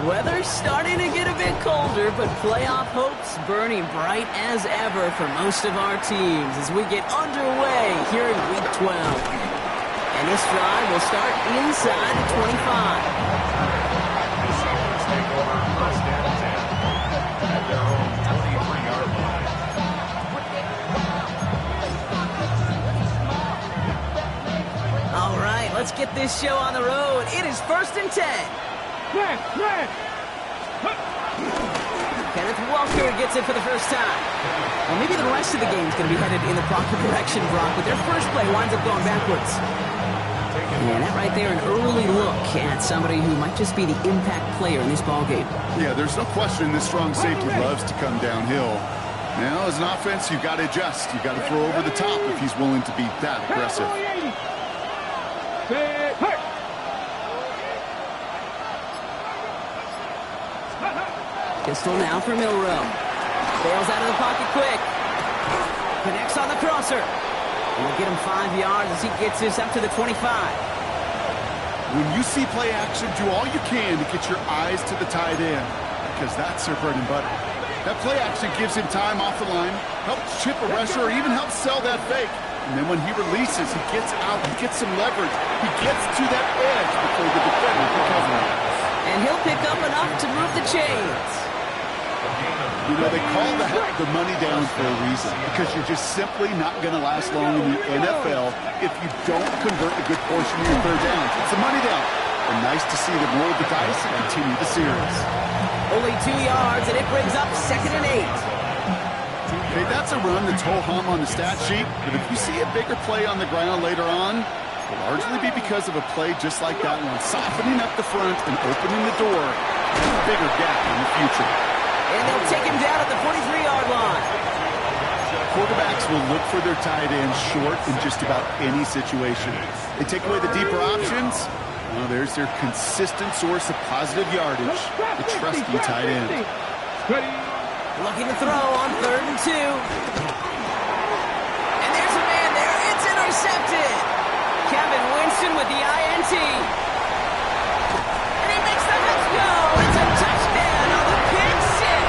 Weather's starting to get a bit colder, but playoff hopes burning bright as ever for most of our teams as we get underway here in Week 12. And this drive will start inside the 25. Take over first and 10 at their own 23-yard line. All right, let's get this show on the road. It is first and 10. Kenneth Walker gets it for the first time. Well, maybe the rest of the game is going to be headed in the proper direction, Brock, but their first play winds up going backwards. And that right there, an early look at somebody who might just be the impact player in this ballgame. Yeah, there's no question this strong safety loves to come downhill. Now, as an offense, you've got to adjust. You've got to throw over the top if he's willing to be that aggressive. Pistol now for Milroe. Bails out of the pocket quick. Connects on the crosser. We'll get him 5 yards as he gets this up to the 25. When you see play action, do all you can to get your eyes to the tight end, because that's their bread and butter. That play action gives him time off the line, helps chip a rusher, or even helps sell that fake. And then when he releases, he gets out, he gets some leverage. He gets to that edge before the defender can cover him. And he'll pick up enough to move the chains. You know, they call the money down for a reason, because you're just simply not going to last long in the NFL if you don't convert a good portion of your third downs. It's a money down. And nice to see them roll the dice and continue the series. Only 2 yards, and it brings up 2nd and 8. Okay, that's a run that's ho-hum on the stat sheet, but if you see a bigger play on the ground later on, it will largely be because of a play just like that one, softening up the front and opening the door to a bigger gap in the future. And they'll take him down at the 43-yard line. Quarterbacks will look for their tight end short in just about any situation. They take away the deeper options. Well, there's their consistent source of positive yardage, the trusty tight end. Looking to throw on 3rd and 2. And there's a man there. It's intercepted. Kevin Winston with the INT. And he makes the let's go. It's a touchdown on the pick six.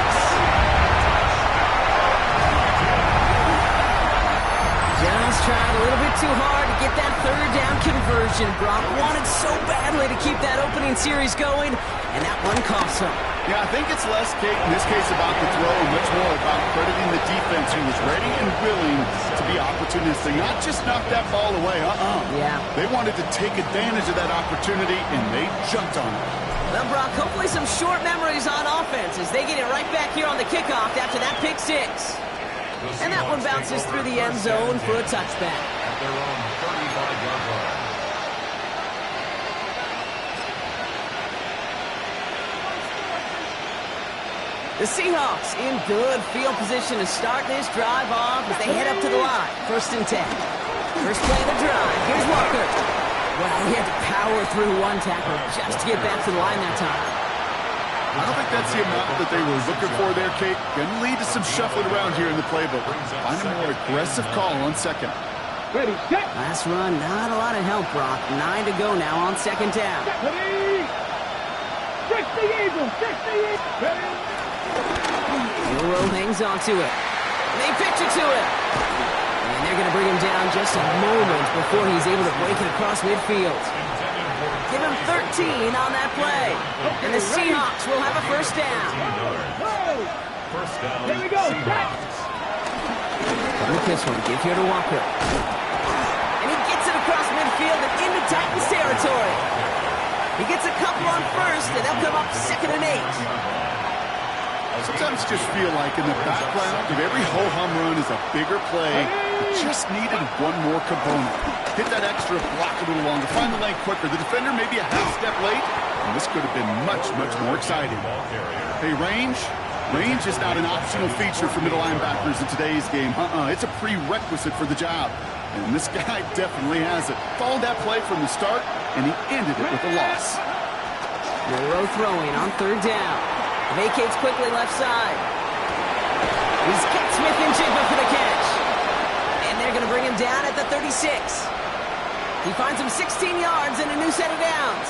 Just tried a little bit too hard to get that 3rd down conversion. Brock wanted so badly to keep that opening series going, and that one cost him. Yeah, I think it's less, Kate, in this case about the throw and much more about crediting the defense who was ready and willing to be opportunistic, not just knock that ball away. Yeah. They wanted to take advantage of that opportunity, and they jumped on it. Well, Brock, hopefully some short memories on offense as they get it right back here on the kickoff after that pick six. And that one bounces through the end zone for a touchback. At their own 35-yard line. The Seahawks in good field position to start this drive off as they head up to the line. 1st and 10. First play of the drive. Here's Walker. Well, he had to power through one tackle just to get back to the line that time. I don't think that's the amount that they were looking for there, Kate. Going to lead to some shuffling around here in the playbook. Find a more aggressive call on 2nd. Last run, not a lot of help, Brock. 9 to go now on 2nd down. Milroe hangs on to it. They pitch it to him. And they're going to bring him down just a moment before he's able to break it across midfield. Give him 13 on that play. And the Seahawks will have a 1st down. First down, Here we go. Seahawks. Look this one. Give here to Walker. And he gets it across midfield and into Titans territory. He gets a couple on 1st, and they'll come up 2nd and 8. Sometimes just feel like in the background of every ho-hum run is a bigger play. It just needed one more component. Hit that extra block a little longer. Find the lane quicker. The defender may be a half step late, and this could have been much, much more exciting. Hey, range? Range is not an optional feature for middle linebackers in today's game. It's a prerequisite for the job. And this guy definitely has it. Followed that play from the start, and he ended it with a loss. Milroe throwing on 3rd down. Vacates quickly left side. He's got Smith-Njigba for the catch. And they're going to bring him down at the 36. He finds him 16 yards and a new set of downs.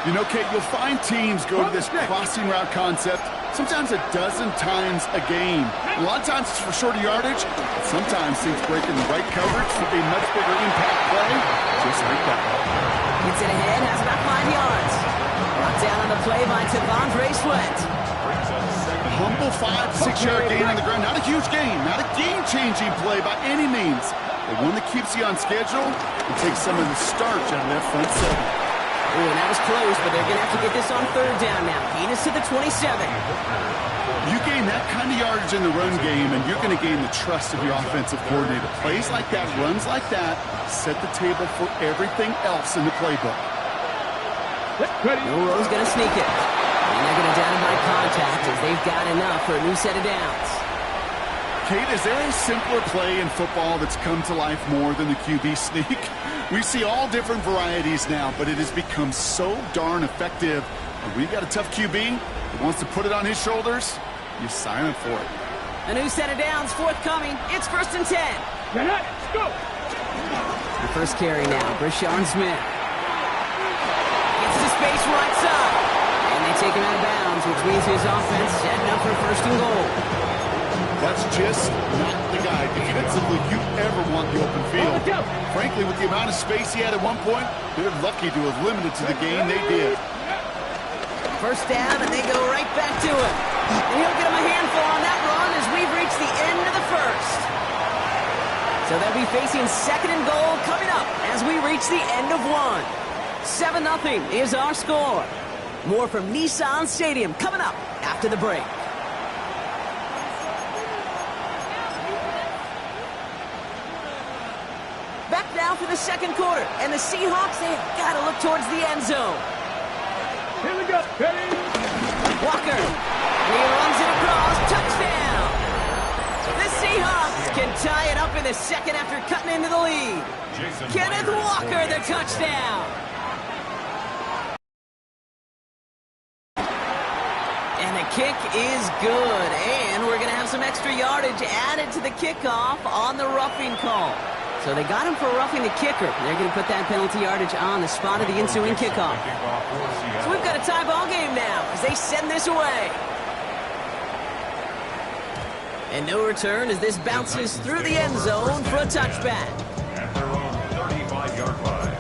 You know, Kate, you'll find teams go to this crossing route concept sometimes a dozen times a game. A lot of times it's for shorter yardage. Sometimes things break in the right coverage for a much bigger impact play, just like that. Gets it ahead, has about 5 yards. Brought down on the play by T'Vondre Sweat. A humble 5 to 6 yard gain on the ground. Not a huge gain, not a game-changing play by any means. But one that keeps you on schedule and takes some of the starch out of that front seven. Ooh, and that was close, but they're going to have to get this on 3rd down now. Gain is to the 27. You gain that kind of yardage in the run game, and you're going to gain the trust of your offensive coordinator. Plays like that, runs like that, set the table for everything else in the playbook. Milroe's going to sneak it. And they're going to down him by contact as they've got enough for a new set of downs. Kate, is there a simpler play in football that's come to life more than the QB sneak? We see all different varieties now, but it has become so darn effective. And when you got a tough QB that wants to put it on his shoulders, you sign up for it. A new set of downs forthcoming. It's 1st and 10. Let's go. The first carry now, Brishon Smith. Gets to space right side. And they take him out of bounds, which means his offense setting up for 1st and goal. That's just not the guy defensively you ever want the open field. Frankly, with the amount of space he had at one point, they're lucky to have limited to the game they did. 1st down, and they go right back to it. And he'll get him a handful on that run as we've reached the end of the 1st. So they'll be facing 2nd and goal coming up as we reach the end of 1. 7-0 is our score. More from Nissan Stadium coming up after the break. Back now for the 2nd quarter, and the Seahawks, they've got to look towards the end zone. Here we go. Ready? Walker, and he runs it across, touchdown! The Seahawks can tie it up in the 2nd after cutting into the lead. Kenneth Walker, the touchdown! And the kick is good, and we're going to have some extra yardage added to the kickoff on the roughing call. So they got him for roughing the kicker. They're going to put that penalty yardage on the spot of the ensuing kickoff. So we've got a tie ball game now as they send this away. And no return as this bounces through the end zone for a touchback. At their own 35-yard line.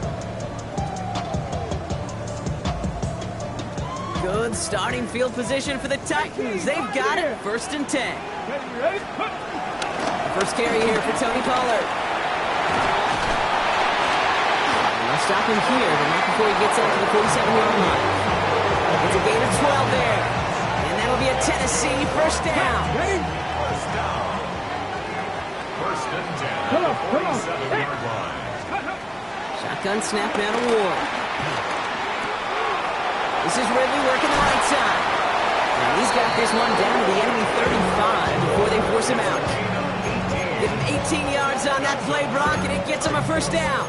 Good starting field position for the Titans. They've got it. 1st and 10. First carry here for Tony Pollard. They'll stop him here, but not before he gets out to the 47-yard line. It's a gain of 12 there. And that'll be a Tennessee 1st down. 1st down. 1st and 10 at the 47-yard line. Shotgun snap now to Ward. This is Ridley working the right side. And he's got this one down to the enemy 35 before they force him out. Give him 18 yards on that play, Brock, and it gets him a 1st down.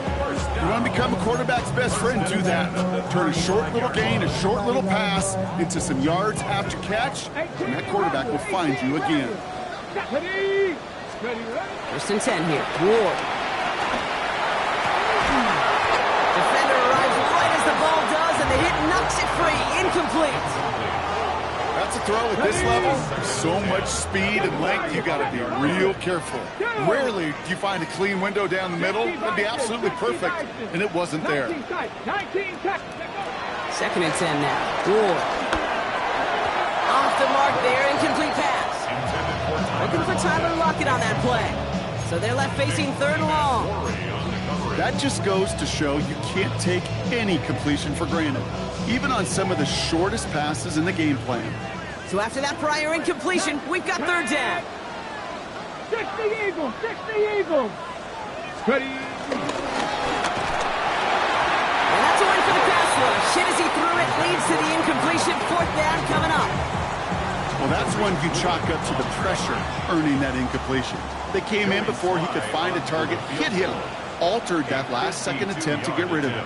You want to become a quarterback's best friend, do that. Turn a short little gain, a short little pass into some yards after catch, and that quarterback will find you again. 1st and 10 here. Ward. Defender arrives right as the ball does, and the hit knocks it free. Incomplete. That's a throw at this level. So much speed and length, you got to be real careful. Rarely do you find a clean window down the middle. That'd be absolutely perfect, and it wasn't there. 2nd and 10 now. Ward. Off the mark there, incomplete pass. Looking for Tyler Lockett on that play. So they're left facing 3rd and long. That just goes to show you can't take any completion for granted, even on some of the shortest passes in the game plan. So after that prior incompletion, we've got 3rd down. 6 the Eagles! 6 the Eagles! Ready? And that's a win for the pass rush. Hit as he threw it, leads to the incompletion. 4th down coming up. Well, that's when you chalk up to the pressure earning that incompletion. They came in before he could find a target, hit him, altered that last-second attempt to get rid of him.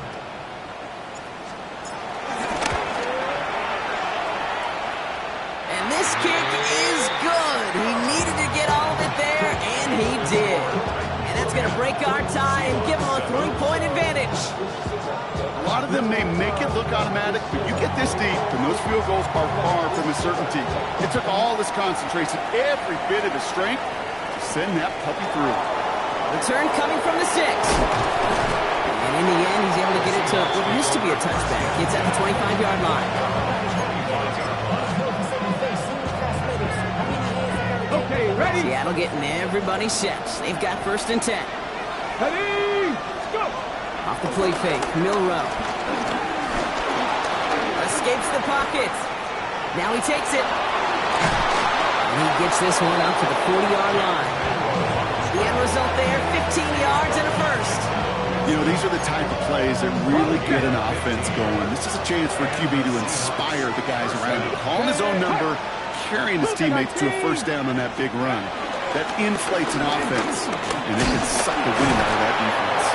And this kick is good. He needed to get all of it there, and he did. And that's going to break our tie and give him a 3-point advantage. A lot lot of them may make it look automatic, but you get this deep, and those field goals are far from a certainty. It took all his concentration, every bit of his strength, to send that puppy through. Return coming from the 6. And in the end, he's able to get it to what used to be a touchback. It's at the 25-yard line. Okay, ready? Seattle getting everybody set. They've got 1st and 10. Ready? Go! Off the play fake, Milrow. Escapes the pocket. Now he takes it. And he gets this one up to the 40-yard line. The end result there, 15 yards and a first. You know, these are the type of plays that really get an offense going. This is a chance for a QB to inspire the guys around him. Calling his own number, carrying his teammates to a first down on that big run. That inflates an offense, and they can suck the wind out of that defense.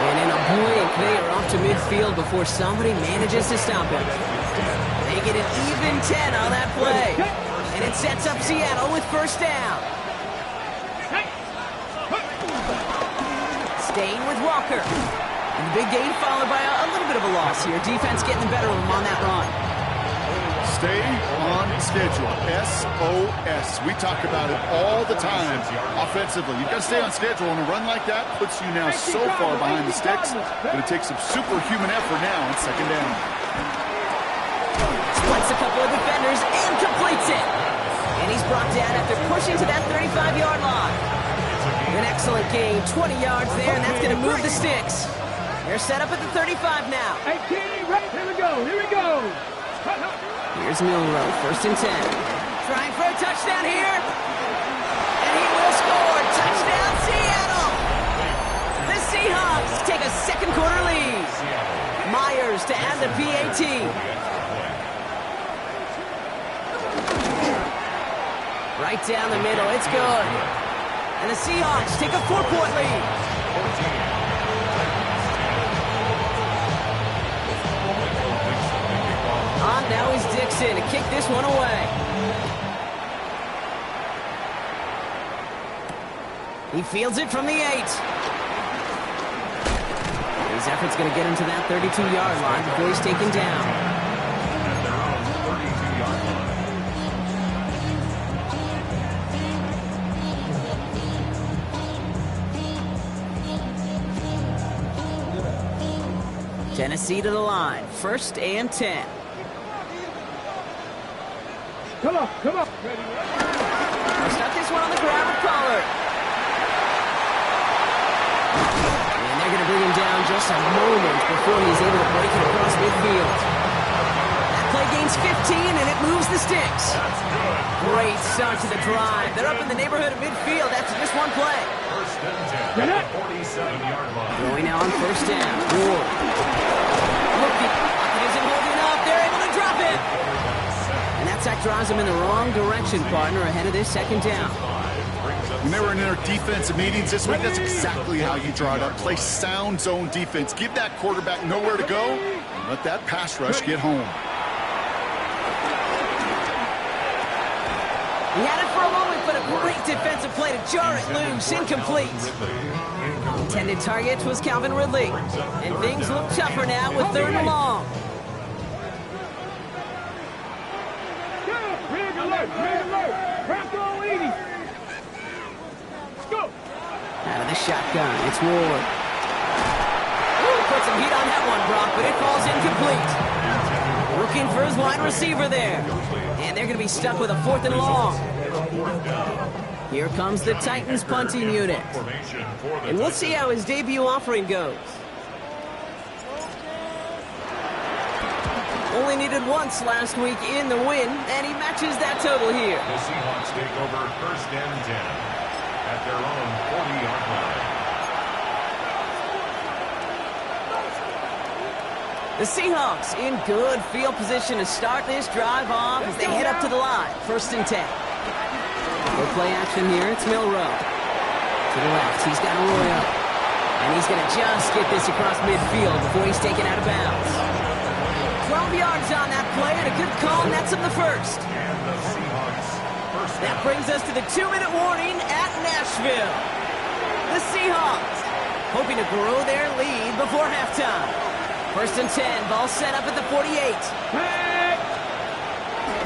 And in a blink, they are off to midfield before somebody manages to stop him. They get an even 10 on that play. And it sets up Seattle with 1st down. Staying with Walker. And the big gain followed by a little bit of a loss here. Defense getting the better of him on that run. Stay on schedule. SOS. We talk about it all the time offensively. You've got to stay on schedule, and a run like that puts you now so far behind the sticks that it takes some superhuman effort now on 2nd down. Splits a couple of defenders and completes it. And he's brought down after pushing to that 35-yard line. An excellent gain, 20 yards there, and that's going to move the sticks. They're set up at the 35 now. Hey, Kenny, right, here we go, here we go. Here's Milrow, 1st and 10. Trying for a touchdown here. And he will score. Touchdown, Seattle. The Seahawks take a 2nd quarter lead. Myers to add the PAT. Right down the middle, it's good. And the Seahawks take a 4-point lead. On now is Dixon to kick this one away. He fields it from the 8. His effort's going to get him to that 32-yard line before he's taken down. Tennessee to the line, 1st and 10. Come on. They'll start this one on the ground with Pollard. And they're going to bring him down just a moment before he's able to break it across midfield. That play gains 15, and it moves the sticks. Great start to the drive. They're up in the neighborhood of midfield after just one play. 1st and 10 at the 47-yard line. Throwing now on 1st down. Ward. Looking. It isn't holding up. They're able to drop it. And that sack drives him in the wrong direction, partner, ahead of this 2nd down. When they were in their defensive meetings this week, that's exactly how you draw it up. Play sound zone defense. Give that quarterback nowhere to go, and let that pass rush get home. He had it for a moment, but a great defensive play to jar it loose. Incomplete. Intended target was Calvin Ridley. And things look tougher now with 3rd and long. Red alert. Crack all 80. Let's go. Out of the shotgun, it's Ward. Ooh, put some heat on that one, Brock, but it falls incomplete. Looking for his wide receiver there. And they're going to be stuck with a 4th and long. Here comes the Titans punting unit. And we'll see how his debut offering goes. Only needed once last week in the win, and he matches that total here. The Seahawks take over 1st and 10 at their own 40-yard line. The Seahawks in good field position to start this drive off as they head up to the line. 1st and 10. No play action here. It's Milrow. To the left, he's got Arroyo. And he's going to just get this across midfield before he's taken out of bounds. 12 yards on that play, and a good call nets him the 1st. And the Seahawks first That brings us to the 2-minute warning at Nashville. The Seahawks hoping to grow their lead before halftime. First and 10. Ball set up at the 48. Hey!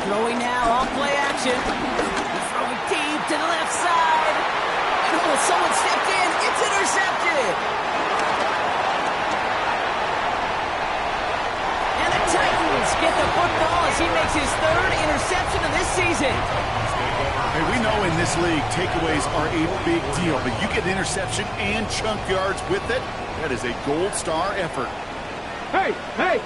Throwing now, on play action. He's throwing deep to the left side. And oh, someone stepped in. It's intercepted. And the Titans get the football as he makes his third interception of this season. Hey, we know in this league, takeaways are a big deal, but you get interception and chunk yards with it. That is a gold star effort. Hey! Hey!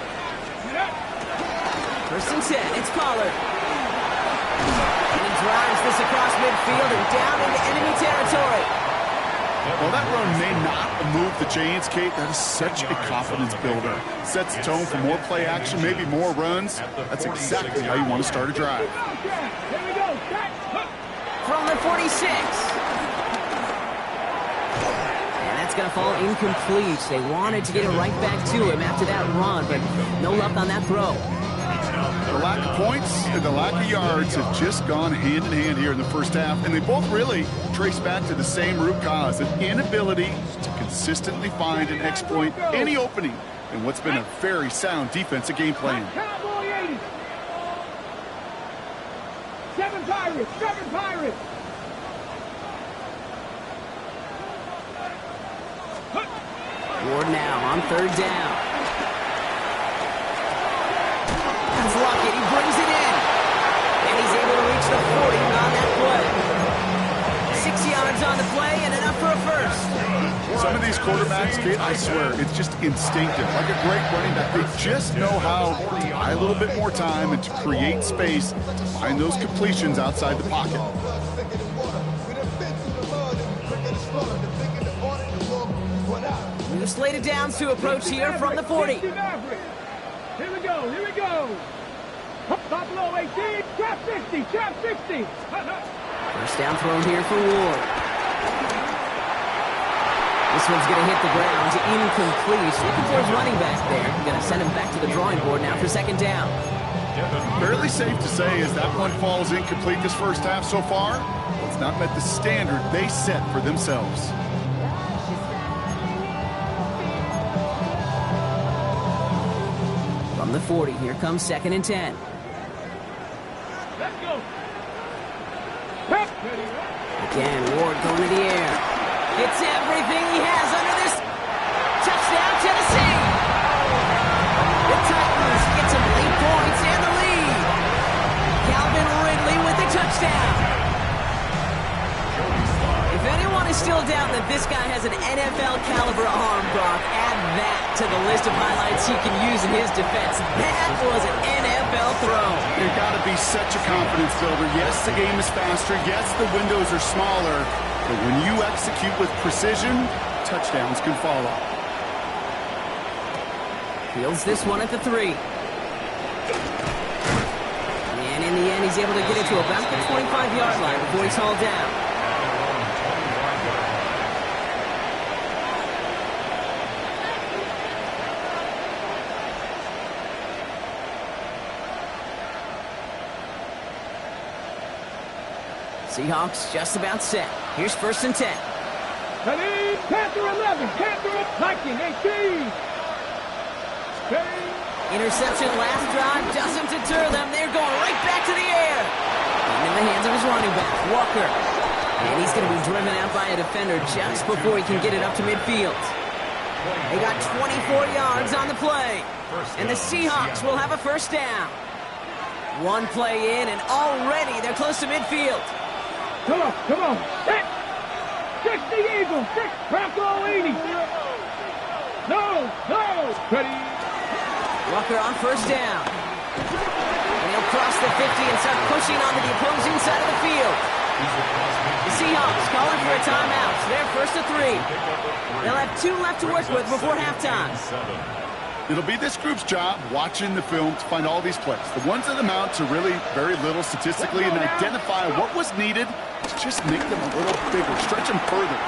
First and 10, it's Pollard. And he drives this across midfield and down into enemy territory. Well, that run may not move the chains, Kate. That is such a confidence builder. Sets the tone for more play action, maybe more runs. That's exactly how you want to start a drive. Here we go. From the 46. And that's going to fall incomplete. They wanted to get it right back to him after that run, but no luck on that throw. The lack of points and the lack of yards have just gone hand in hand here in the first half, and they both really trace back to the same root cause, an inability to consistently find and exploit any opening in what's been a very sound defensive game plan. Cowboy 80. 7 Pirates. 7 Pirates. Ward now on third down. That's Lockett. He brings it in. And he's able to reach the 40 on that play. 6 yards on the play and enough for a first. Some of these quarterbacks, Kate, I swear, it's just instinctive. Like a great running back, they just know how to buy a little bit more time and to create space to find those completions outside the pocket. New slated downs to approach here from the 40. Here we go. Here we go. Buffalo 18. Trap 60. Trap 60. First down thrown here for Ward. This one's going to hit the ground. Incomplete. Looking for his running back there. Going to send him back to the drawing board now for second down. Fairly safe to say as that one falls incomplete this first half so far, it's not met the standard they set for themselves. From the 40, here comes second and 10. Let's go. Again, Ward going to the air. Gets everything he has under this. Touchdown, Tennessee. The Titans get some late points and the lead. Calvin Ridley with the touchdown. If anyone is still doubting that this guy has an NFL caliber arm, Brock, add that to the list of highlights he can use in his defense. That was an NFL throw. It's got to be such a confidence builder. Yes, the game is faster. Yes, the windows are smaller. But when you execute with precision, touchdowns can follow. Fields this one at the 3. And in the end, he's able to get it to about the 25-yard line before he's hauled down. Seahawks just about set. Here's first and 10. Panther 11. Panther Viking 18. Interception last drive doesn't deter them. They're going right back to the air. And in the hands of his running back, Walker. And he's going to be driven out by a defender just before he can get it up to midfield. They got 24 yards on the play. And the Seahawks will have a first down. One play in, and already they're close to midfield. Come on, come on. 60 Eagles, 6 Bronco 80. No. Ready. Walker on first down. And he'll cross the 50 and start pushing onto the opposing side of the field. The Seahawks calling for a timeout. So they're first to 3. They'll have 2 left to work with before halftime. It'll be this group's job watching the film to find all these plays. The ones that amount to really very little statistically and identify what was needed to just make them a little bigger, stretch them further.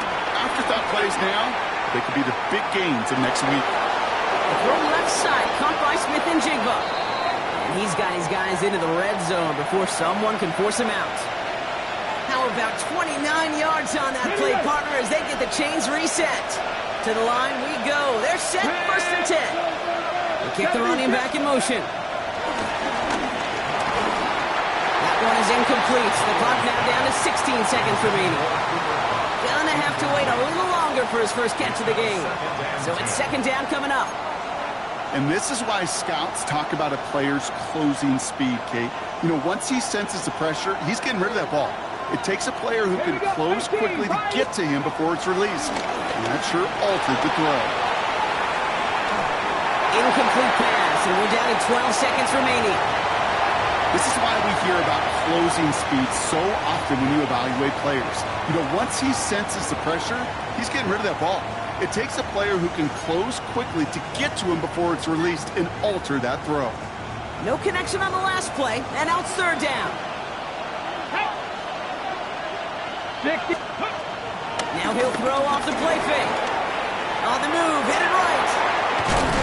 Afterthought plays now, they could be the big gains of next week. Throw left side, caught by Smith and Jigba. And he's got his guys into the red zone before someone can force him out. How about 29 yards on that play, partner, as they get the chains reset. To the line we go. They're set, first and 10. They kick the running back in motion. That one is incomplete. The clock now down to 16 seconds remaining. Gonna have to wait a little longer for his first catch of the game. So it's second down coming up. And this is why scouts talk about a player's closing speed, Kate. You know, once he senses the pressure, he's getting rid of that ball. It takes a player who can close quickly to get to him before it's released. And that sure altered the throw. Incomplete pass, and we're down to 12 seconds remaining. This is why we hear about closing speed so often when you evaluate players. You know, once he senses the pressure, he's getting rid of that ball. It takes a player who can close quickly to get to him before it's released and alter that throw. No connection on the last play, and now it's third down. Now he'll throw off the play fake. On the move, headed right.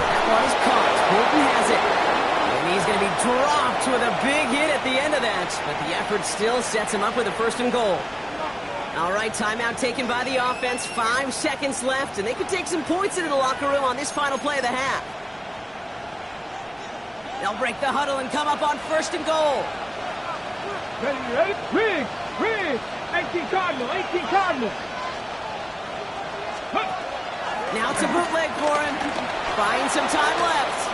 That one is caught. Bolton has it. And he's going to be dropped with a big hit at the end of that. But the effort still sets him up with a first and goal. All right, timeout taken by the offense. 5 seconds left, and they could take some points into the locker room on this final play of the half. They'll break the huddle and come up on first and goal. Ready? Riggs! 18 Cardinal! Now it's a bootleg for him. Buying some time left.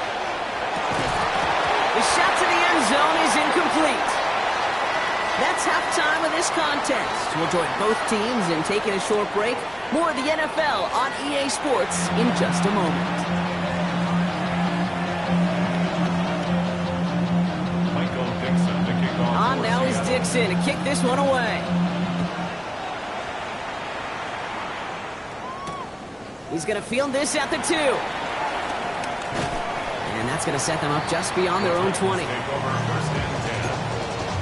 The shot to the end zone is incomplete. That's halftime of this contest. We'll join both teams in taking a short break. More of the NFL on EA Sports in just a moment. Michael Dixon to kick off. On now is Dixon to kick this one away. He's going to field this at the 2. And that's going to set them up just beyond their own 20. Take over first and 10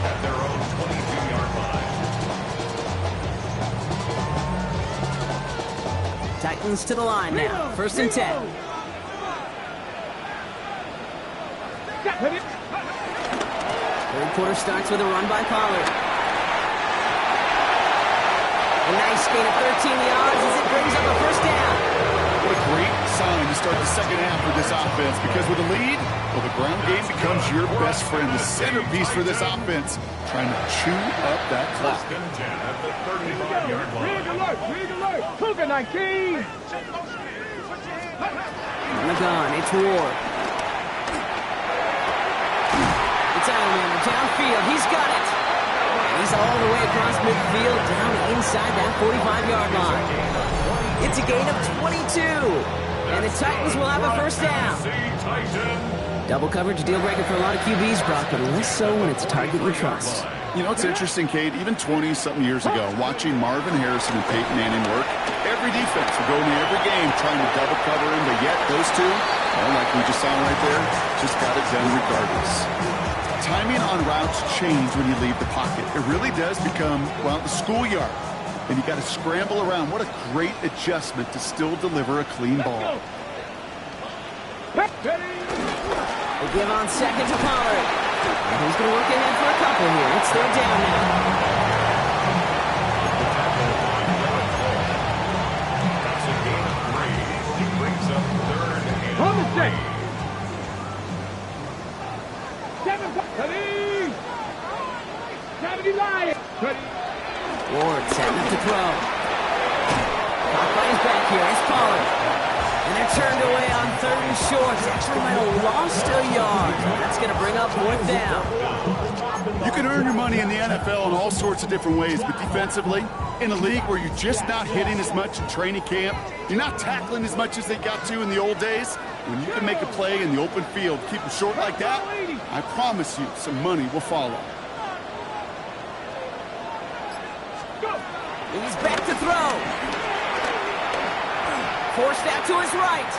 at their own 22-yard line. Titans to the line now. First and 10. Third quarter starts with a run by Pollard. A nice gain of 13 yards as it brings up a first down. What a great sign to start the second half for this offense, because with a lead, well, the ground game becomes your best friend, the centerpiece for this offense, trying to chew up that clock. First and 10 at the 35-yard Rig line. alert! Cougar 19! On the gun, it's Ward. It's Alexander downfield. He's got it. And he's all the way across midfield, down inside that 45-yard line. It's a gain of 22. And the Titans will have a first down. Double coverage, a deal breaker for a lot of QBs, Brock, but less so when it's a target you trust. You know, it's interesting, Kate, even 20-something years ago, watching Marvin Harrison and Peyton Manning work, every defense would go into every game trying to double cover him, but yet those two, well, like we just saw right there, just got it done regardless. Timing on routes change when you leave the pocket. It really does become, well, the schoolyard. And you got to scramble around. What a great adjustment to still deliver a clean ball. They give on second to Pollard. And he's going to work ahead for a couple here. It's third down now. That's a gain of 3. He brings up third and On the 3. Ready! 70 Lions! Ward setting up to throw. Caught by his back here. It's Pollard. And they're turned away on third and short. Actually might have lost a yard. That's going to bring up fourth down. You can earn your money in the NFL in all sorts of different ways, but defensively, in a league where you're just not hitting as much in training camp, you're not tackling as much as they got to in the old days, when you can make a play in the open field, keep them short like that, I promise you some money will follow. He's back to throw. Forced out to his right.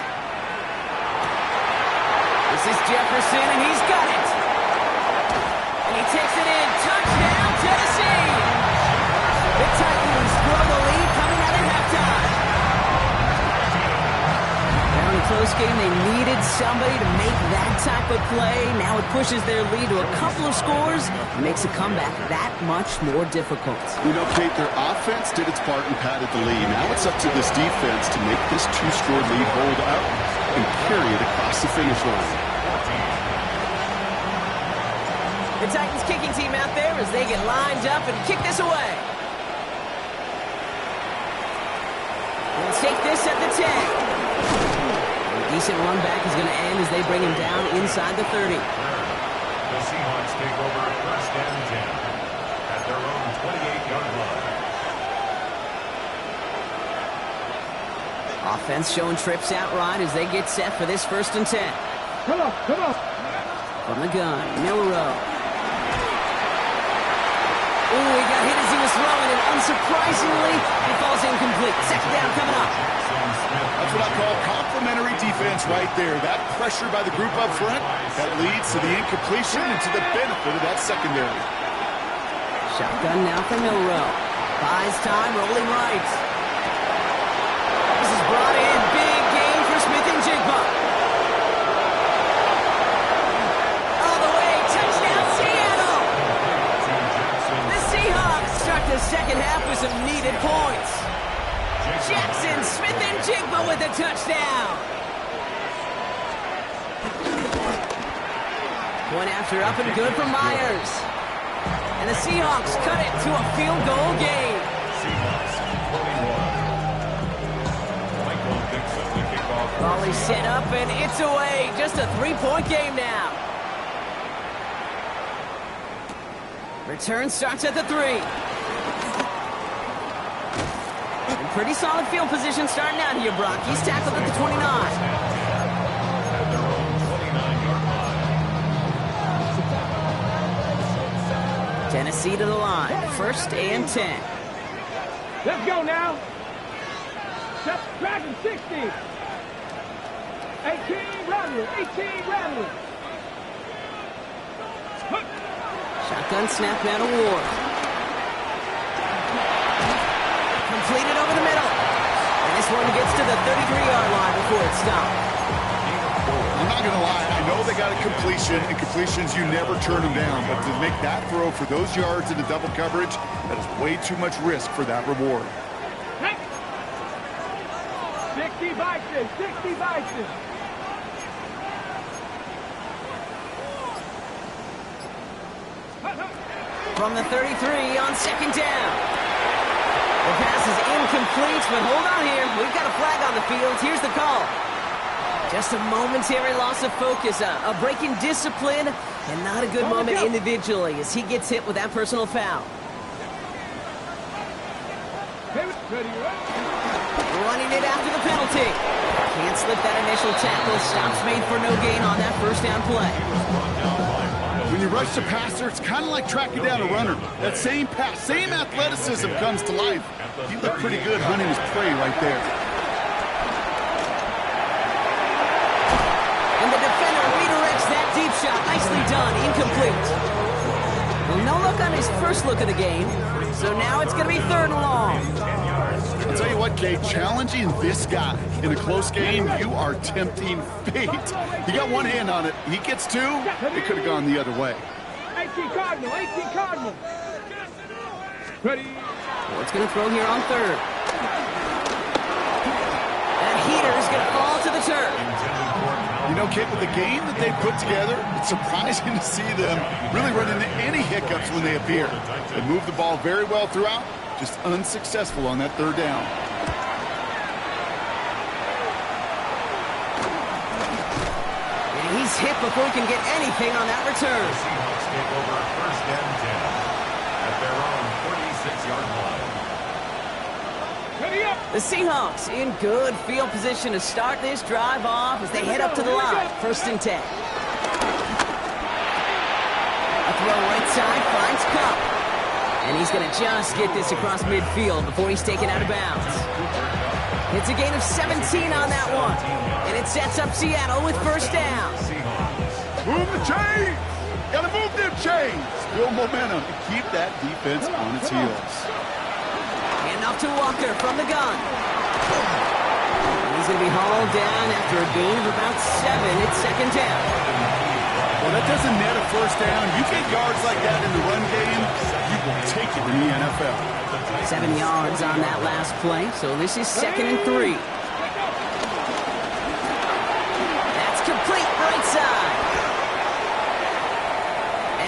This is Jefferson, and he's got it. And he takes it in. Touchdown, Tennessee. The Titans grow the lead coming out at halftime. Down to close game. They needed somebody to make that type of play. Now it pushes their lead to a couple of scores and makes a comeback that much more difficult. You know, Kate, their offense did its part and padded the lead. Now it's up to this defense to make this two-score lead hold up and carry it across the finish line. The Titans kicking team out there as they get lined up and kick this away. They'll take this at the 10. A decent run back is going to end as they bring him down inside the 30. The Seahawks take over first and 10 at their own 28-yard line. Offense showing trips out right as they get set for this first and 10. Come on, come on. From the gun, Milroe. Ooh, he got hit as he was throwing, and unsurprisingly, he falls incomplete. Second down coming up. That's what I call complimentary defense right there. That pressure by the group up front, that leads to the incompletion and to the benefit of that secondary. Shotgun now for Milroe. Buys time, rolling right. This is brought in. Big gain for Smith and Jigba. All the way. Touchdown, Seattle. The Seahawks start the second half with some needed points. Jackson, Smith and Jigba with a touchdown. Point after up and good for Myers. And the Seahawks cut it to a field goal game. Seahawks 21. Michael Dixon, the kickoff. Volley set up and it's away. Just a three-point game now. Return starts at the 3. And pretty solid field position starting out here, Brock. He's tackled at the 29. At their own 29-yard line. Tennessee to the line. First and 10. Let's go now. Dragon 60. 18 Rattler. 18 Rattler. Shotgun snap now to Ward. Completed over the middle. And this one gets to the 33-yard line before it's stopped. I'm not going to lie. I know they got a completion, and completions, you never turn them down. But to make that throw for those yards into double coverage, that is way too much risk for that reward. 60 Vikings. 60 Vikings. From the 33 on second down. The pass is incomplete, but hold on here. We've got a flag on the field. Here's the call. Just a momentary loss of focus, a break in discipline, and not a good moment individually as he gets hit with that personal foul. Running it after the penalty. Can't slip that initial tackle. Stops made for no gain on that first down play. When you rush the passer, it's kind of like tracking down a runner. That same pass, same athleticism comes to life. He looked pretty good hunting his prey right there. And the defender redirects that deep shot. Nicely done. Incomplete. Well, no look on his first look of the game. So now it's going to be third and long. I'll tell you what, Kate, challenging this guy in a close game, you are tempting fate. He got one hand on it. He gets two. It could have gone the other way. 18 Cardinal. 18 Cardinal. Ready. Ward's going to throw here on third. That heater is going to fall to the turf. You know, Kate, with the game that they put together, it's surprising to see them really run into any hiccups when they appear. They move the ball very well throughout, just unsuccessful on that third down. And he's hit before he can get anything on that return. The Seahawks take over first and 10 at their own 46-yard line. Ready up. The Seahawks in good field position to start this drive off as they head up to the line. First and 10. A throw right side finds Cup. And he's going to just get this across midfield before he's taken out of bounds. It's a gain of 17 on that one. And it sets up Seattle with first down. Move the chains! Gotta move them chains! Build momentum and keep that defense on its heels. Hand off to Walker from the gun. And he's he's going to be hauled down after a gain of about 7. It's second down. Well, that doesn't net a first down. You get yards like that in the run game, you will take it in the NFL. 7 yards on that last play, so this is 2nd and 3. That's complete right side.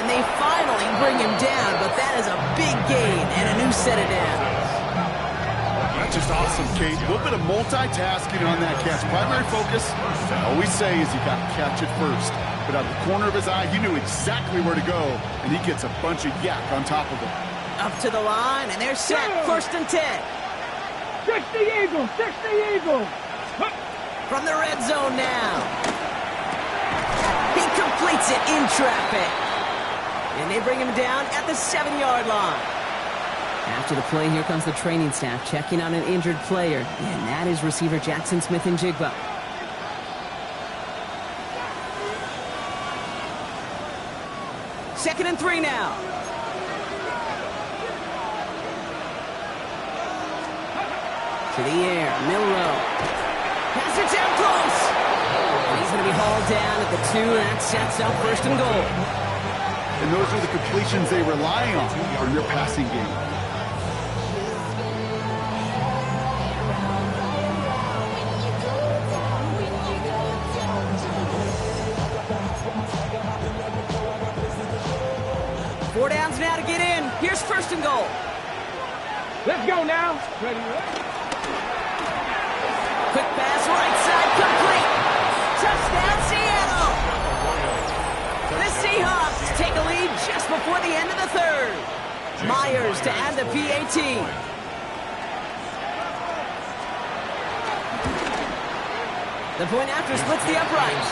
And they finally bring him down, but that is a big gain and a new set of downs. That's just awesome, Kate. A little bit of multitasking on that catch. Primary focus, I always say, is you got to catch it first. But out of the corner of his eye, he knew exactly where to go, and he gets a bunch of yak on top of it. Up to the line, and they're set. 1st and 10. 60 Eagles, 60 Eagles. From the red zone now. He completes it in traffic. And they bring him down at the 7-yard line. After the play, here comes the training staff checking on an injured player. And that is receiver Jackson Smith-Njigba. Second and 3 now. To the air, Milroe. Pass it down close. And he's going to be hauled down at the 2, and that sets up 1st and goal. And those are the completions they rely on for your passing game. Four downs now to get in. Here's 1st and goal. Let's go now. Ready? Quick pass, right side, complete. Touchdown, Seattle. The Seahawks take a lead just before the end of the 3rd. Myers to add the PAT. The point after splits the uprights.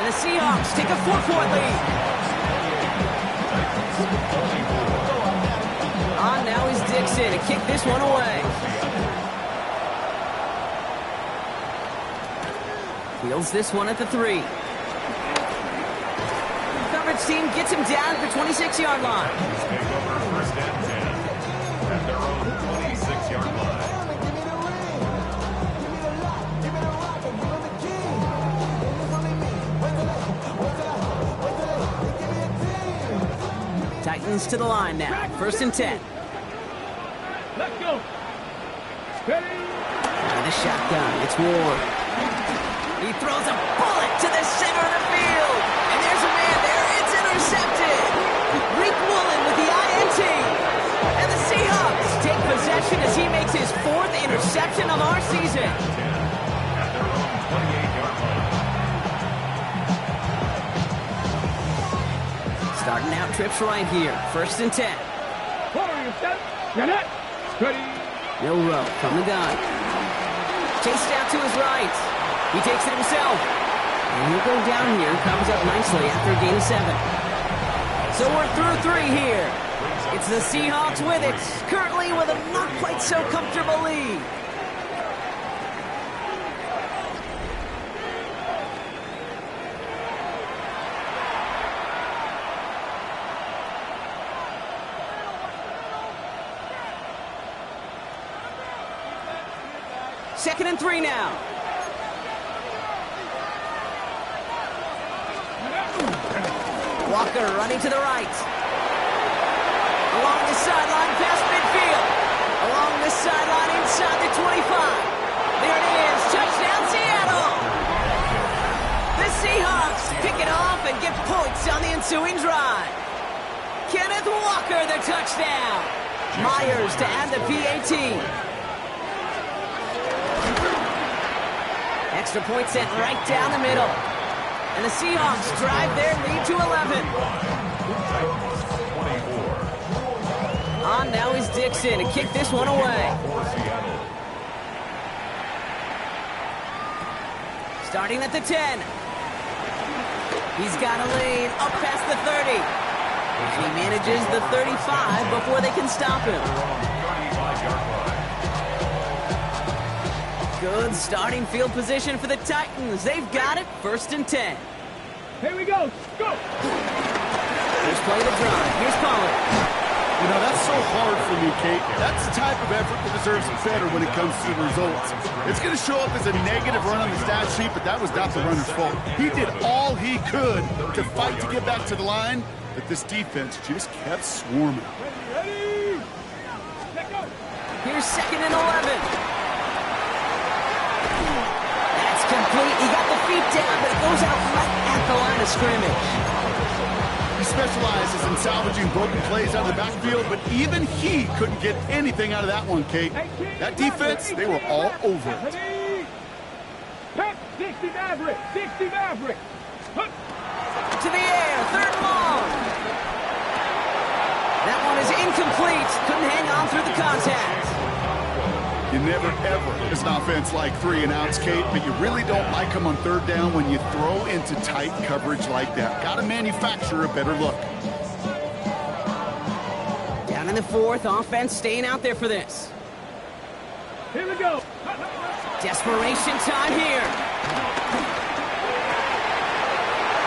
And the Seahawks take a 4-point lead. On now is Dixon to kick this one away. Fields this one at the 3. Coverage team gets him down at the 26-yard line. Take over 1st and 10 at their own 26-yard line. Titans to the line now. 1st and 10. Let's go. Ready? Out of the shotgun, it's Ward. He throws a bullet to the center of the field. And there's a man there. It's intercepted. Reek Woolen with the INT. And the Seahawks take possession as he makes his 4th interception of our season. At their own 28-yard line. Starting out trips right here. 1st and 10. Warrior set. Get it. Ready? Milroe from the gun. Chased out to his right. He takes it himself. And he'll go down here and comes up nicely after a gain of 7. So we're through 3 here. It's the Seahawks with it, currently with a not quite so comfortable lead. Second and 3 now. Walker running to the right. Along the sideline, past midfield. Along the sideline, inside the 25. There it is, touchdown Seattle. The Seahawks pick it off and get points on the ensuing drive. Kenneth Walker, the touchdown. Myers to add the PAT. Extra point sent right down the middle. And the Seahawks drive their lead to 11. On now is Dixon to kick this one away. Starting at the 10. He's got a lead up past the 30. And he manages the 35 before they can stop him. Good starting field position for the Titans. They've got it, 1st and 10. Here we go. Go. Here's play the drive. Here's Pollard. You know, that's so hard for me, Kate. That's the type of effort that deserves better when it comes to the results. It's going to show up as a negative run on the stat sheet, but that was not the runner's fault. He did all he could to fight to get back to the line, but this defense just kept swarming. Ready? Let go. Here's 2nd and 11. That's complete. He got the feet down, but it goes out right at the line of scrimmage. He specializes in salvaging broken plays out of the backfield, but even he couldn't get anything out of that one, Kate. That defense, they were all over it. Ready? Pep, 60 Maverick, 60 Maverick. Hup. To the air, 3rd long. That one is incomplete. Couldn't hang on through the contact. You never, ever, as an offense, like 3 and outs, Kate, but you really don't like them on 3rd down when you throw into tight coverage like that. Got to manufacture a better look. Down in the 4th, offense staying out there for this. Here we go. Desperation time here.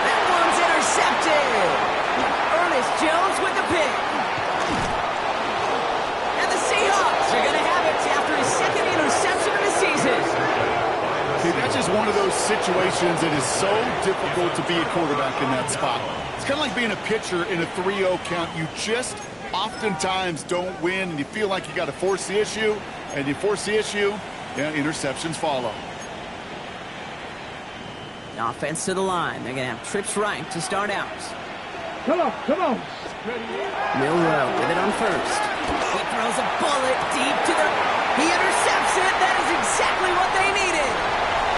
That one's intercepted. Ernest Jones with the pick. And the Seahawks are going to have it after his 2nd interception of the season. See, that's just one of those situations that is so difficult to be a quarterback in that spot. It's kind of like being a pitcher in a 3-0 count. You just oftentimes don't win, and you feel like you got to force the issue, and you force the issue, yeah, interceptions follow. The offense to the line. They're going to have trips right to start out. Come on, come on. Milroe with it on 1st. He throws a bullet deep to the... He intercepts it. That is exactly what they needed.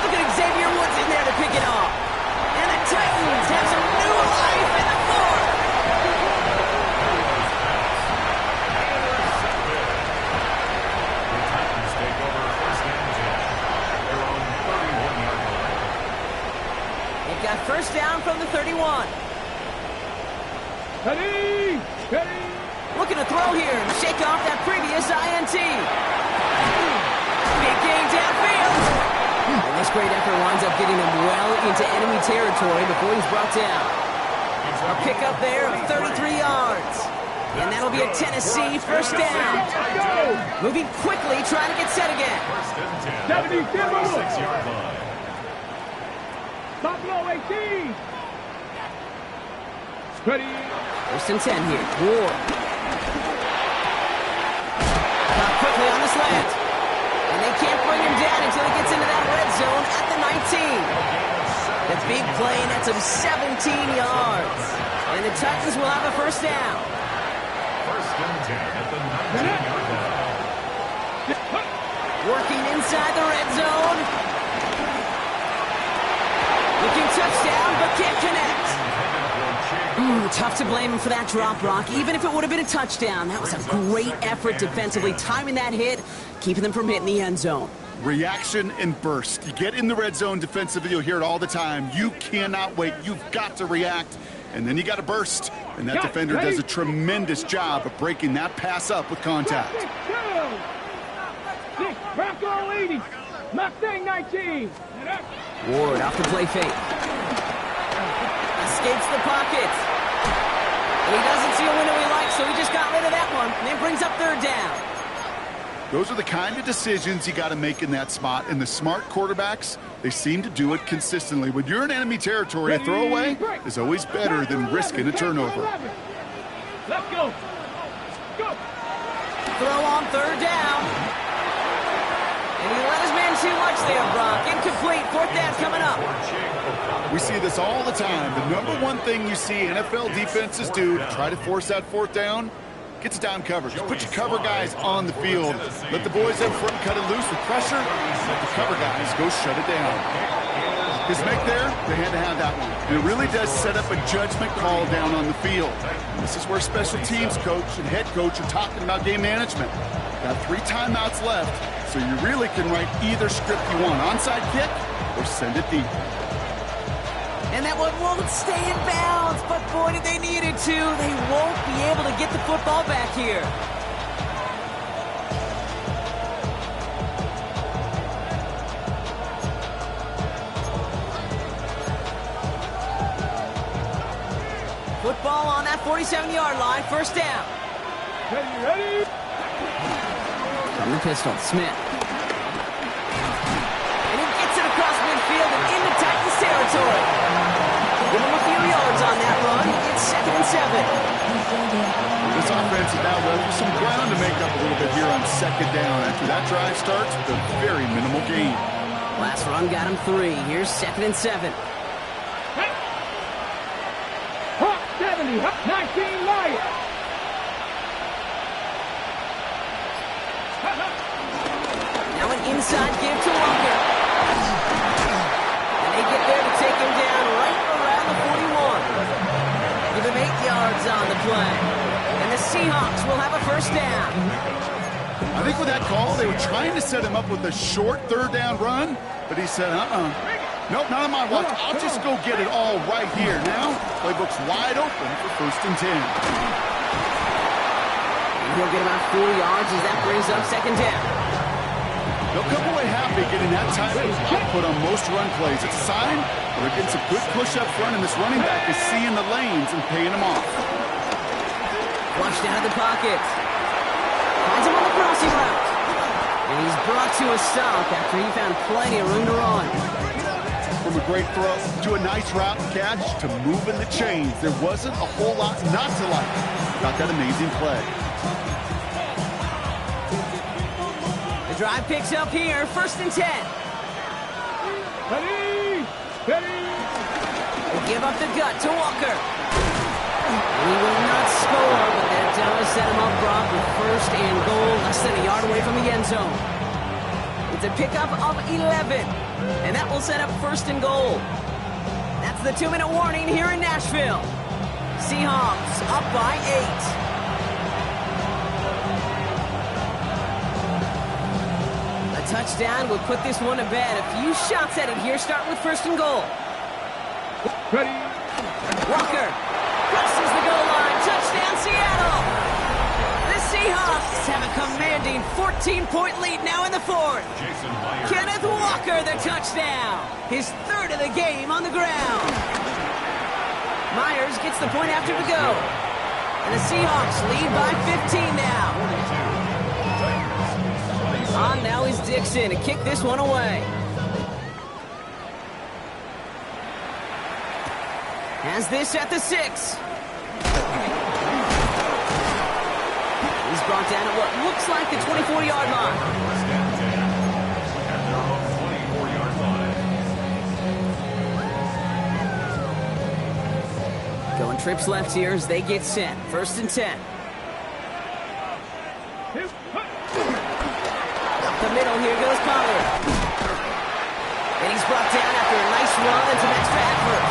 Look at Xavier Woods in there to pick it off. And the Titans have some new life in the 4th. Titans take over 1st and 10. Their own 31-yard line. They've got 1st down from the 31. Ready? Ready? Looking to throw here and shake off that previous INT. Big gain downfield. And this great effort winds up getting him well into enemy territory before he's brought down. A pickup there of 33 yards. And that'll be a Tennessee 1st down. Moving quickly, trying to get set again. 1st and 10. 6-yard line. Top low 18. Ready? 1st and 10 here. Ward. Caught quickly on the slant. And they can't bring him down until he gets into that red zone at the 19. The big play, and that's of 17 yards. And the Titans will have a 1st down. 1st and 10 at the 19-yard line. Working inside the red zone. Looking touchdown, but can't connect. Tough to blame him for that drop, Brock. Even if it would have been a touchdown, that was a great effort defensively, timing that hit, keeping them from hitting the end zone. Reaction and burst. You get in the red zone defensively, you'll hear it all the time. You cannot wait. You've got to react, and then you got to burst. And that defender does a tremendous job of breaking that pass up with contact. 6, Bronco 80. Mustang 19. Ward off the play fake. Escapes the pocket. He doesn't see a window he likes, so he just got rid of that one. And then brings up 3rd down. Those are the kind of decisions you got to make in that spot. And the smart quarterbacks, they seem to do it consistently. When you're in enemy territory, a throwaway is always better than risking a turnover. Let's go. Go. Throw on 3rd down. And he let his man too much there, Brock. Incomplete. 4th down coming up. We see this all the time. The number one thing you see NFL defenses do to try to force that 4th down, gets down coverage. Put your cover guys on the field. Let the boys up front cut it loose with pressure. Let the cover guys go shut it down. His make there, they had to have that one. And it really does set up a judgment call down on the field. This is where special teams coach and head coach are talking about game management. Got 3 timeouts left, so you really can write either script you want. Onside kick or send it deep. And that one won't stay in bounds, but boy, did they need it to. They won't be able to get the football back here. Football on that 47-yard line, 1st down. Ready? From the pistol, Smith. And he gets it across midfield and into Titans territory. Give him a few yards on that run. It's 2nd and 7. This offense is now left with some ground to make up a little bit here on 2nd down. After that drive starts with a very minimal gain. Last run got him 3. Here's 2nd and 7. Hot 70, 19 Lions. Now an inside give to Walker. And they get there to take him down right around the 41. Give him 8 yards on the play. And the Seahawks will have a 1st down. I think with that call, they were trying to set him up with a short 3rd down run, but he said, nope, not on my watch. I'll just go get it all right here. Now, playbook's wide open for 1st and 10. And he'll get about 4 yards as that brings up 2nd down. They'll come away happy getting that type of output on most run plays. It's a sign they're getting some good push up front, and this running back is seeing the lanes and paying them off. Flushed out of the pocket. Finds him on the crossing route. And he's brought to a stop after he found plenty of room to run. From a great throw to a nice route catch to moving the chains, there wasn't a whole lot not to like about that amazing play. The drive picks up here, 1st and 10. Ready? They give up the gut to Walker. He will not score, but that does set him up, Brock, with 1st and goal, less than a yard away from the end zone. It's a pickup of 11, and that will set up 1st and goal. That's the 2-minute warning here in Nashville. Seahawks up by 8. A touchdown would put this one to bed. A few shots at it here, start with 1st and goal. Ready? Walker crosses the goal line. Touchdown, Seattle. The Seahawks have a commanding 14-point lead now in the 4th. Jason Myers. Kenneth Walker, the touchdown. His 3rd of the game on the ground. Myers gets the point after to go. And the Seahawks lead by 15 now. On now is Dixon to kick this one away. Has this at the 6. He's brought down at what looks like the 24-yard line. At their own 24-yard line. Going trips left here as they get set. 1st and 10. Up the middle, here goes Pollard. And he's brought down after a nice run and some extra effort.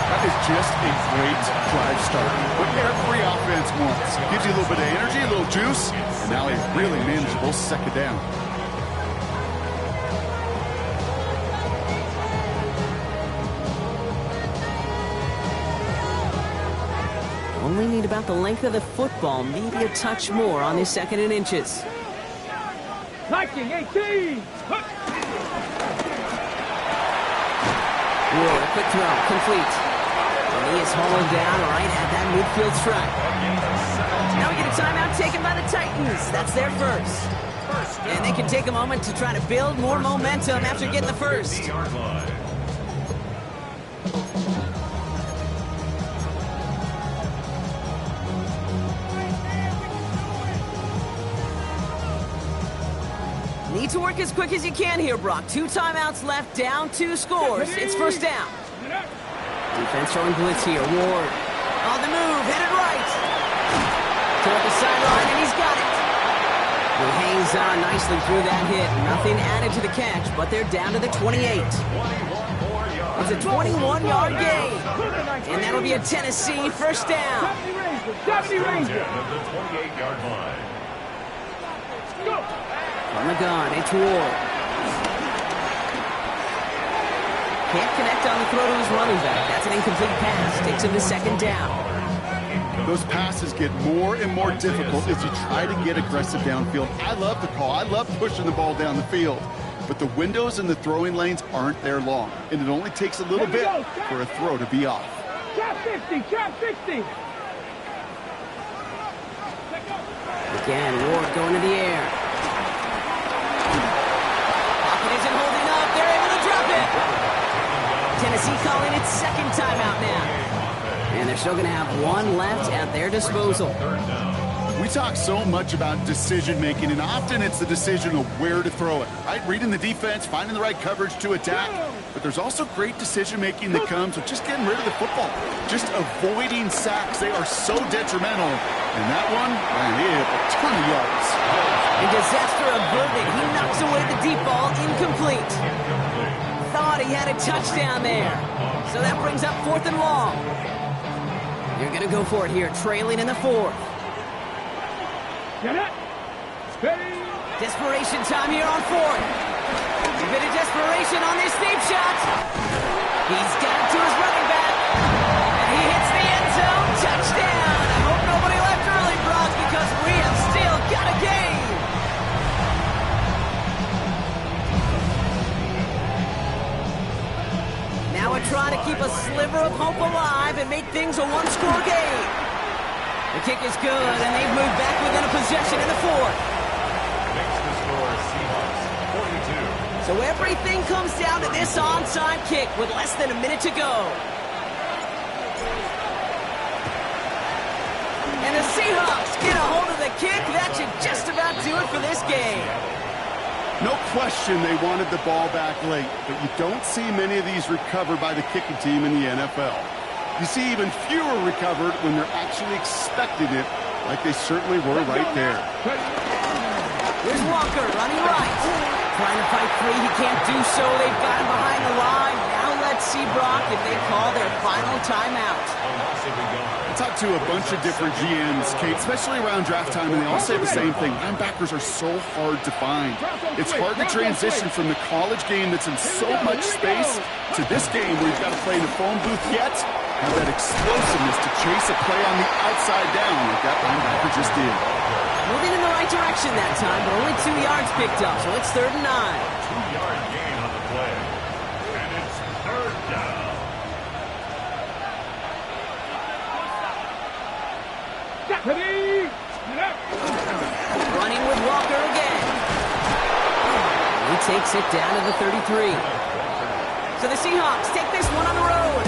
That is just a great drive start. What every offense wants. Gives you a little bit of energy, a little juice, and now a really manageable 2nd down. Only need about the length of the football, maybe a touch more on this 2nd and inches. Liking 18. Ward, a quick throw, complete. And he is hauled down right at that midfield stripe. Now we get a timeout taken by the Titans. That's their 1st. And they can take a moment to try to build more momentum after getting the 1st. Need to work as quick as you can here, Brock. 2 timeouts left, down 2 scores. It's 1st down. Defense throwing blitz here. Ward on the move, headed right. Toward the sideline, and he's got it. He hangs on nicely through that hit. Nothing added to the catch, but they're down to the 28. It's a 21-yard gain. And that'll be a Tennessee 1st down. 70 Ranger. At the 28-yard line. From the gun, it's Ward. Can't connect on the throw to his running back. That's an incomplete pass. Takes him to 2nd down. Those passes get more and more difficult as you try to get aggressive downfield. I love the call. I love pushing the ball down the field. But the windows in the throwing lanes aren't there long. And it only takes a little bit for a throw to be off. Trap 50, trap 60. Again, Ward going to the air. Pocket isn't holding up. They're able to drop it. Tennessee calling its second timeout now. And they're still going to have one left at their disposal. We talk so much about decision-making, and often it's the decision of where to throw it, right? Reading the defense, finding the right coverage to attack. But there's also great decision-making that comes with just getting rid of the football, just avoiding sacks. They are so detrimental. And that one, man, he hit a ton of yards. And disaster averted. He knocks away the deep ball, incomplete. Thought he had a touchdown there. So that brings up 4th and long. You're going to go for it here, trailing in the 4th. Get it. Steady. Desperation time here on 4th. A bit of desperation on this deep shot. He's got it to his running back. And he hits the end zone. Touchdown. I hope nobody left early, Brock, because we have still got a game. Now we're trying to keep a sliver of hope alive and make things a one-score game. The kick is good, and they've moved back within a possession in the 4th. Makes the score Seahawks 42. So everything comes down to this onside kick with less than a minute to go. And the Seahawks get a hold of the kick. That should just about do it for this game. No question they wanted the ball back late, but you don't see many of these recovered by the kicking team in the NFL. You see even fewer recovered when they're actually expecting it, like they certainly were right there. Here's Walker running right. Trying to fight free. He can't do so. They've got him behind the line. Now let's see, Brock, if they call their final timeout. I talked to a bunch of different GMs, Kate, especially around draft time, and they all say the same thing. Linebackers are so hard to find. It's hard to transition from the college game that's in so much space to this game where you've got to play in the phone booth yet have that explosiveness to chase a play on the outside down like that linebacker just did. Moving in the right direction that time, but only 2 yards picked up, so it's 3rd and 9. 2-yard gain on the play. And it's 3rd down. Deputy. Running with Walker again. He takes it down to the 33. So the Seahawks take this one on the road.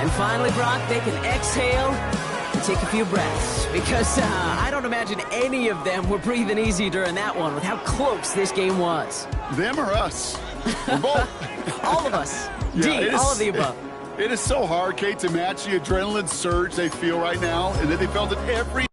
And finally, Brock, they can exhale and take a few breaths. Because I don't imagine any of them were breathing easy during that one with how close this game was. Them or us? We're both. All of us. Yeah, D, all of the above. It is so hard, Kate, to match the adrenaline surge they feel right now, and that they felt it every